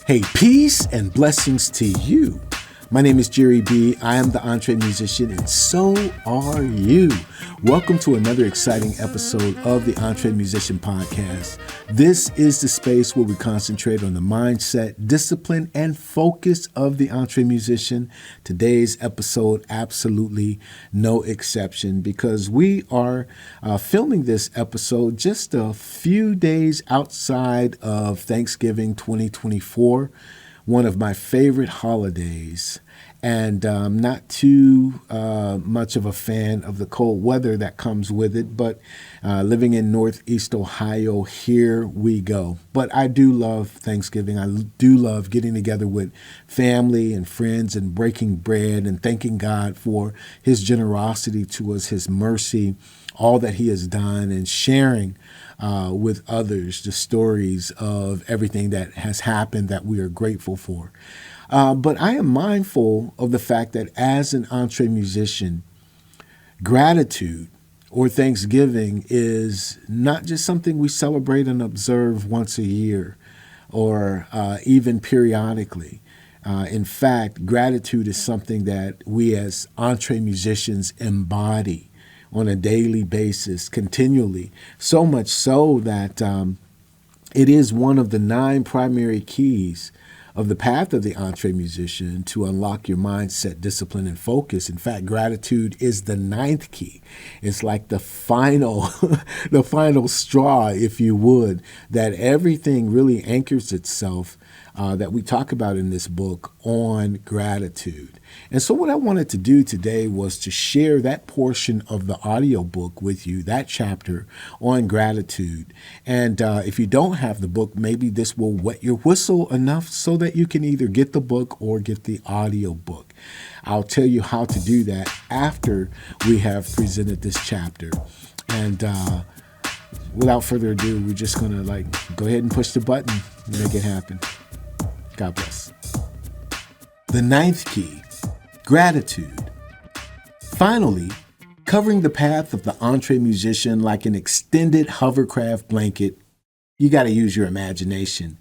Hey, peace and blessings to you. My name is Jerry B. I am the EntreMusician, and so are you. Welcome to another exciting episode of the EntreMusician Podcast. This is the space where we concentrate on the mindset, discipline, and focus of the EntreMusician. Today's episode, absolutely no exception, because we are filming this episode just a few days outside of Thanksgiving 2024, one of my favorite holidays. And I'm not too much of a fan of the cold weather that comes with it, but living in Northeast Ohio, here we go. But I do love Thanksgiving. I do love getting together with family and friends and breaking bread and thanking God for His generosity to us, His mercy, all that He has done, and sharing with others the stories of everything that has happened that we are grateful for. But I am mindful of the fact that as an EntreMusician, gratitude or Thanksgiving is not just something we celebrate and observe once a year or even periodically. In fact, gratitude is something that we as EntreMusicians embody on a daily basis, continually, so much so that it is one of the 9 primary keys of the Path of the EntreMusician to unlock your mindset, discipline, and focus. In fact, gratitude is the 9th key. It's like the final, the final straw, if you would, that everything really anchors itself that we talk about in this book on gratitude. And so what I wanted to do today was to share that portion of the audiobook with you, that chapter on gratitude. And if you don't have the book, maybe this will wet your whistle enough so that you can either get the book or get the audiobook. I'll tell you how to do that after we have presented this chapter. And without further ado, we're just going to go ahead and push the button and make it happen. God bless. The 9th key, gratitude. Finally, covering the path of the EntreMusician like an extended hovercraft blanket, you got to use your imagination,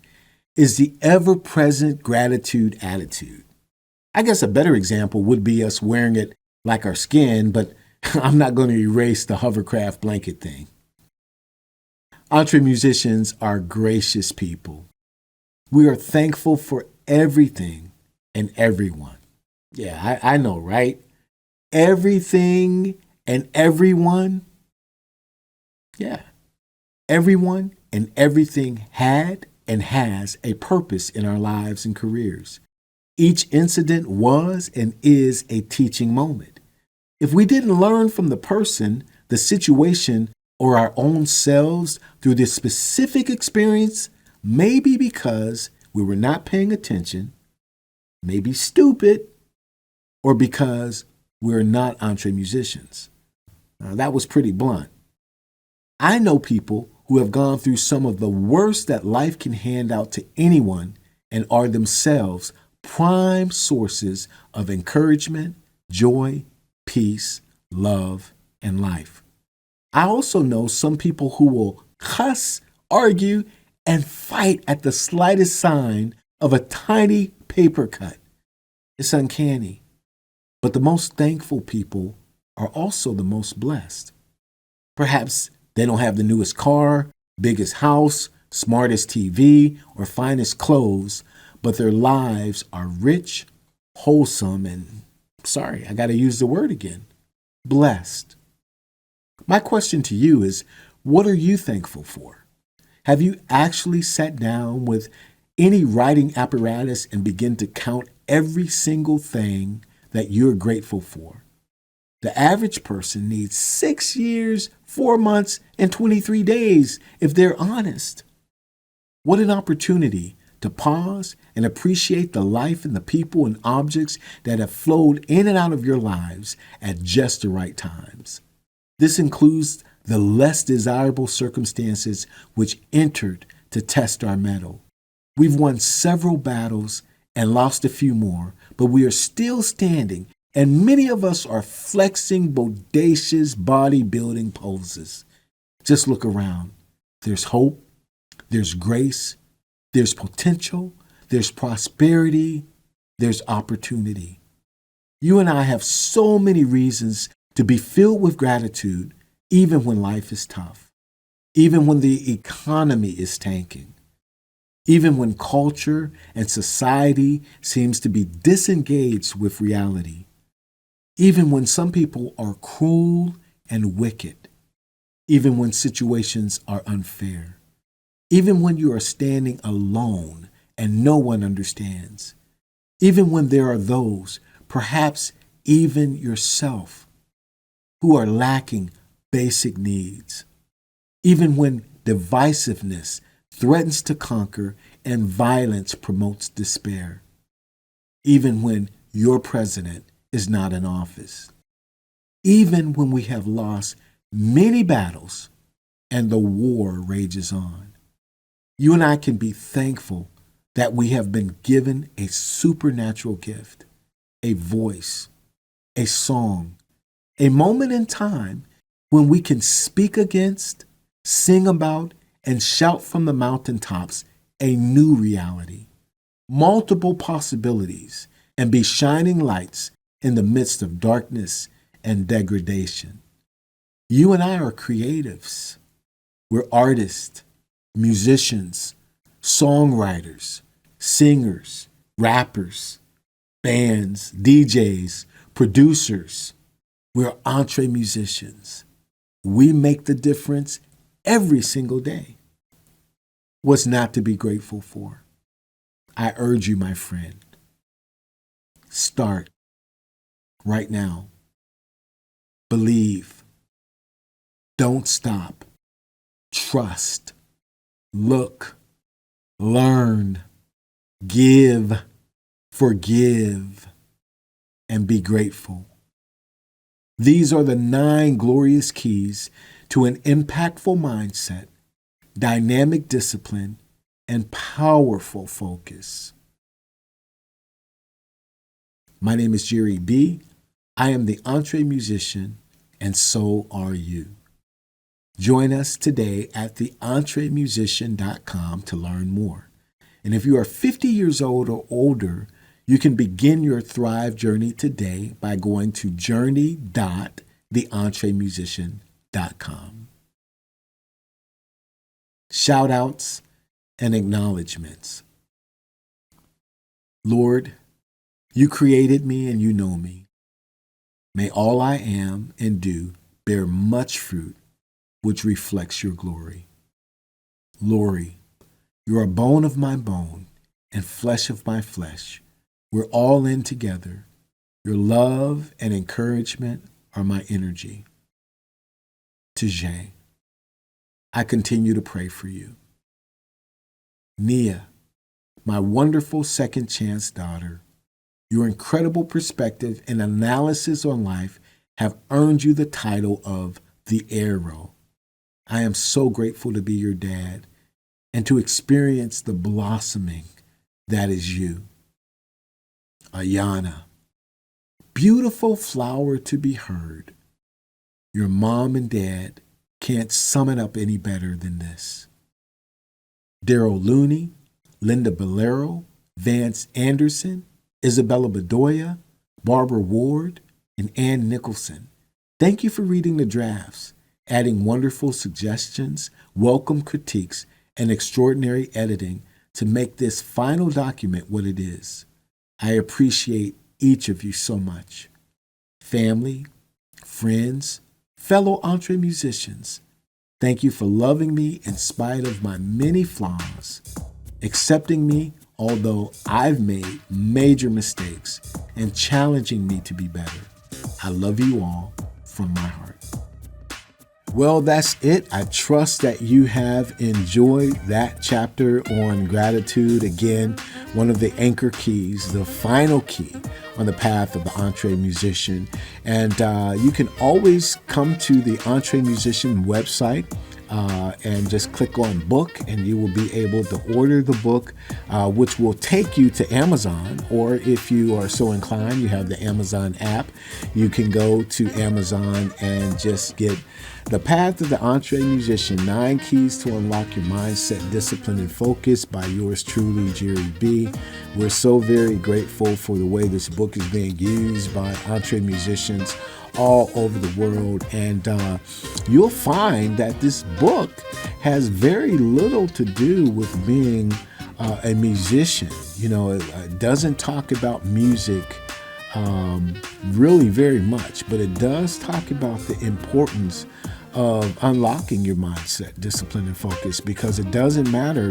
is the ever-present gratitude attitude. I guess a better example would be us wearing it like our skin, but I'm not going to erase the hovercraft blanket thing. EntreMusicians are gracious people. We are thankful for everything and everyone. Yeah, I know, right? Everything and everyone. Yeah. Everyone and everything had and has a purpose in our lives and careers. Each incident was and is a teaching moment. If we didn't learn from the person, the situation, or our own selves through this specific experience, maybe because we were not paying attention, maybe stupid, or because we're not EntreMusicians. Now, that was pretty blunt. I know people who have gone through some of the worst that life can hand out to anyone and are themselves prime sources of encouragement, joy, peace, love, and life. I also know some people who will cuss, argue, and fight at the slightest sign of a tiny paper cut. It's uncanny. But the most thankful people are also the most blessed. Perhaps they don't have the newest car, biggest house, smartest TV, or finest clothes, but their lives are rich, wholesome, and, sorry, I got to use the word again, blessed. My question to you is, what are you thankful for? Have you actually sat down with any writing apparatus and begin to count every single thing that you're grateful for? The average person needs 6 years, 4 months, and 23 days if they're honest. What an opportunity to pause and appreciate the life and the people and objects that have flowed in and out of your lives at just the right times. This includes the less desirable circumstances which entered to test our mettle. We've won several battles and lost a few more, but we are still standing, and many of us are flexing bodacious bodybuilding poses. Just look around. There's hope, there's grace, there's potential, there's prosperity, there's opportunity. You and I have so many reasons to be filled with gratitude, even when life is tough, even when the economy is tanking, even when culture and society seems to be disengaged with reality, even when some people are cruel and wicked, even when situations are unfair, even when you are standing alone and no one understands, even when there are those, perhaps even yourself, who are lacking basic needs, even when divisiveness threatens to conquer and violence promotes despair, even when your president is not in office, even when we have lost many battles and the war rages on. You and I can be thankful that we have been given a supernatural gift, a voice, a song, a moment in time when we can speak against, sing about, and shout from the mountaintops a new reality, multiple possibilities, and be shining lights in the midst of darkness and degradation. You and I are creatives. We're artists, musicians, songwriters, singers, rappers, bands, DJs, producers. We're EntreMusicians. We make the difference every single day. What's not to be grateful for? I urge you, my friend, start right now. Believe. Don't stop. Trust. Look. Learn. Give. Forgive. And be grateful. These are the 9 glorious keys to an impactful mindset, dynamic discipline, and powerful focus. My name is Jerry B. I am the EntreMusician, and so are you. Join us today at the EntreMusician.com to learn more. And if you are 50 years old or older, you can begin your Thrive journey today by going to journey.theentremusician.com. Shout outs and acknowledgments. Lord, you created me and you know me. May all I am and do bear much fruit which reflects your glory. Lori, you're a bone of my bone and flesh of my flesh. We're all in together. Your love and encouragement are my energy. Tajay, I continue to pray for you. Nia, my wonderful second chance daughter, your incredible perspective and analysis on life have earned you the title of the Arrow. I am so grateful to be your dad and to experience the blossoming that is you. Ayana, beautiful flower to be heard. Your mom and dad can't sum it up any better than this. Daryl Looney, Linda Bolero, Vance Anderson, Isabella Bedoya, Barbara Ward, and Ann Nicholson. Thank you for reading the drafts, adding wonderful suggestions, welcome critiques, and extraordinary editing to make this final document what it is. I appreciate each of you so much. Family, friends, fellow EntreMusicians, thank you for loving me in spite of my many flaws, accepting me although I've made major mistakes, and challenging me to be better. I love you all from my heart. Well, that's it. I trust that you have enjoyed that chapter on gratitude. Again, one of the anchor keys, the final key on the path of the EntreMusician. And you can always come to the EntreMusician website. and just click on book, and you will be able to order the book, which will take you to Amazon. Or if you are so inclined, you have the Amazon app, you can go to Amazon and just get The Path of the EntreMusician, 9 Keys to Unlock Your Mindset, Discipline, and Focus by yours truly, Jerry B. We're so very grateful for the way this book is being used by EntreMusicians all over the world. And you'll find that this book has very little to do with being a musician. You know, it doesn't talk about music really very much, but it does talk about the importance of unlocking your mindset, discipline, and focus, because it doesn't matter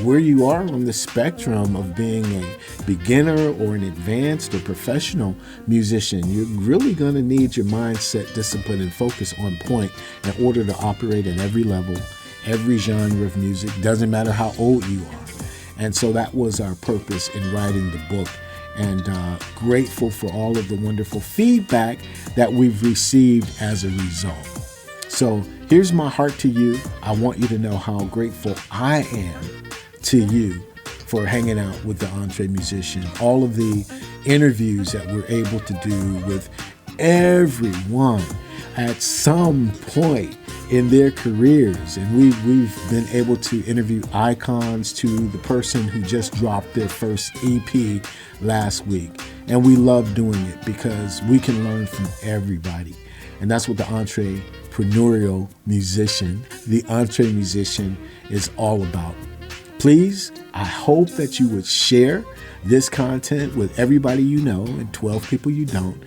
where you are on the spectrum of being a beginner or an advanced or professional musician. You're really going to need your mindset, discipline, and focus on point in order to operate at every level, every genre of music. Doesn't matter how old you are. And so that was our purpose in writing the book. And grateful for all of the wonderful feedback that we've received as a result. So here's my heart to you. I want you to know how grateful I am to you for hanging out with the EntreMusician. All of the interviews that we're able to do with everyone at some point in their careers. And we've been able to interview icons to the person who just dropped their first EP last week. And we love doing it because we can learn from everybody. And that's what the entrepreneurial musician, the EntreMusician, is all about. Please, I hope that you would share this content with everybody you know and 12 people you don't.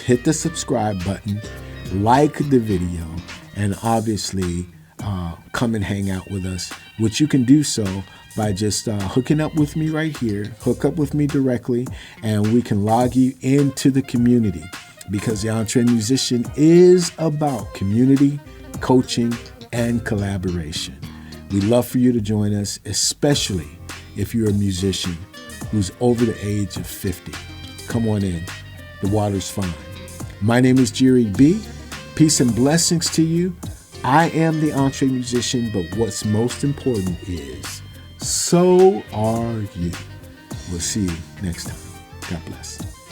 Hit the subscribe button, like the video, and obviously come and hang out with us, which you can do so by just hooking up with me right here. Hook up with me directly, and we can log you into the community, because the EntreMusician is about community, coaching, and collaboration. We'd love for you to join us, especially if you're a musician who's over the age of 50. Come on in. The water's fine. My name is Jerry B. Peace and blessings to you. I am the EntreMusician, but what's most important is, so are you. We'll see you next time. God bless.